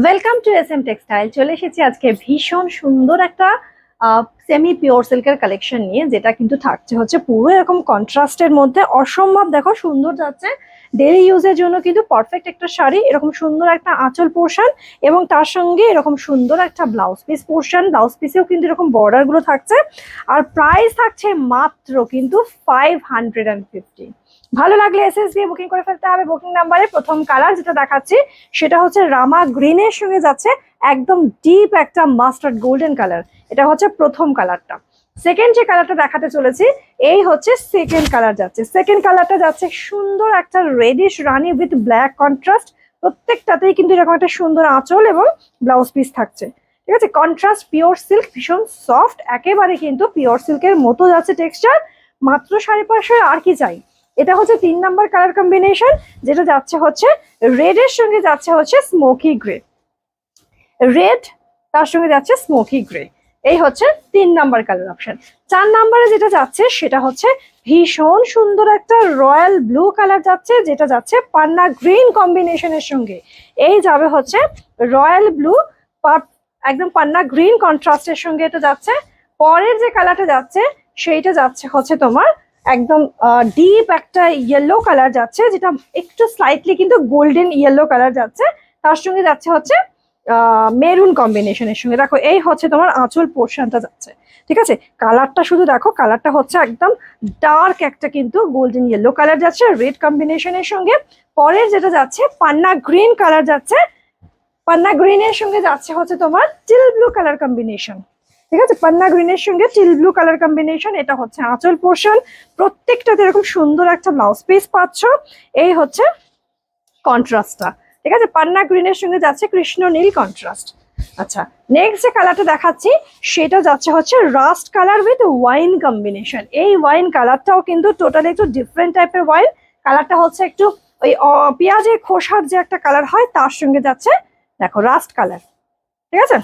Welcome to SM textile. চলে এসেছি আজকে ভীষণ সুন্দর একটা সেমি পিওর সিল্কের কালেকশন নিয়ে, যেটা কিন্তু থাকছে হচ্ছে পুরো এরকম কন্ট্রাস্টের মধ্যে। অসম্ভব দেখো সুন্দর যাচ্ছে, ডেইলি ইউজের জন্য কিন্তু পারফেক্ট একটা শাড়ি। এরকম সুন্দর একটা আঁচল পোর্শন এবং তার সঙ্গে এরকম সুন্দর একটা ব্লাউজ পিস পোর্শন। ব্লাউজ পিসেও কিন্তু এরকম বর্ডার গুলো থাকছে, আর প্রাইস থাকছে মাত্র কিন্তু 550। ভালো লাগলে এসএস দিয়ে বুকিং করে ফেলতে হবে। বুকিং নাম্বারে প্রথম কালার যেটা দেখাচ্ছি সেটা হচ্ছে রামা গ্রিনের সঙ্গে যাচ্ছে একদম ডিপ একটা মাস্টার্ড গোল্ডেন কালার। এটা হচ্ছে প্রথম কালারটা। সেকেন্ড যে কালারটা দেখাতে চলেছি এই হচ্ছে সেকেন্ড কালার যাচ্ছে। সেকেন্ড কালারটা যাচ্ছে সুন্দর একটা reddish rani with black contrast. প্রত্যেকটাতেই কিন্তু এরকম একটা সুন্দর আঁচল এবং ব্লাউজ পিস থাকছে। ঠিক আছে, কন্ট্রাস্ট পিওর সিল্ক, ভীষণ সফট, একেবারে কিন্তু পিওর সিল্কের মতো যাচ্ছে টেক্সচার। মাত্র 550। আর কি চাই। এটা হচ্ছে 3 নাম্বার কালার কম্বিনেশন, যেটা যাচ্ছে হচ্ছে রেডের সঙ্গে যাচ্ছে হচ্ছে স্মোকি গ্রে। রেড তার সঙ্গে যাচ্ছে স্মোকি গ্রে। এই হচ্ছে 3 নাম্বার কালার অপশন। 4 নাম্বারে যেটা যাচ্ছে সেটা হচ্ছে ভীষণ সুন্দর একটা রয়্যাল ব্লু কালার যাচ্ছে, যেটা যাচ্ছে পান্না গ্রিন কম্বিনেশনের সঙ্গে। এই যাবে হচ্ছে রয়্যাল ব্লু, একদম পান্না গ্রিন কন্ট্রাস্টের সঙ্গে এটা যাচ্ছে। পরের যে কালারটা যাচ্ছে সেইটা যাচ্ছে হচ্ছে তোমার একদম ডিপ একটা ইয়েলো কালার যাচ্ছে, যেটা একটু স্লাইটলি কিন্তু গোল্ডেন ইয়েলো কালার যাচ্ছে। তার সঙ্গে যাচ্ছে হচ্ছে মেরুন কম্বিনেশনের সঙ্গে। দেখো এই হচ্ছে তোমার আঁচল পোর্শনটা যাচ্ছে। ঠিক আছে, কালারটা শুধু দেখো, কালারটা হচ্ছে একদম ডার্ক একটা কিন্তু গোল্ডেন ইয়েলো কালার যাচ্ছে রেড কম্বিনেশনের সঙ্গে। পরের যেটা যাচ্ছে পান্না গ্রিন কালার যাচ্ছে। পান্না গ্রিনের সঙ্গে যাচ্ছে হচ্ছে তোমার টিল ব্লু কালার কম্বিনেশন। ঠিক আছে, পান্না গ্রিনের সঙ্গে টিল ব্লু কালার কম্বিনেশন। এটা হচ্ছে আঁচল পোর্শন। প্রত্যেকটাতে এরকম সুন্দর একটা ব্লাউজ পিস পাচ্ছ। এই হচ্ছে কন্ট্রাস্টটা। ঠিক আছে, পান্না গ্রিনের সঙ্গে যাচ্ছে কৃষ্ণ নীল কন্ট্রাস্ট। আচ্ছা, নেক্সট যে কালারটা দেখাচ্ছি সেটা যাচ্ছে হচ্ছে rushed colour with wine combination. এই ওয়াইন কালারটাও কিন্তু টোটালি একটু ডিফারেন্ট টাইপের ওয়াইন কালারটা হচ্ছে, একটু ওই পেঁয়াজের খোসার যে একটা কালার হয় তার সঙ্গে যাচ্ছে দেখো রাস্ট কালার। ঠিক আছে,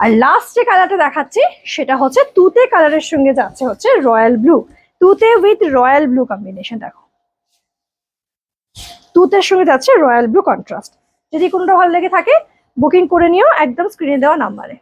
আর লাস্ট যে কালারটা দেখাচ্ছি সেটা হচ্ছে তুতে কালারের সঙ্গে যাচ্ছে হচ্ছে রয়্যাল ব্লু। তুতে উইথ রয়্যাল ব্লু কম্বিনেশন। দেখো তুতের সঙ্গে যাচ্ছে রয়্যাল ব্লু কন্ট্রাস্ট। যদি কোনোটা ভালো লেগে থাকে বুকিং করে নিও একদম স্ক্রিনে দেওয়া নাম্বারে।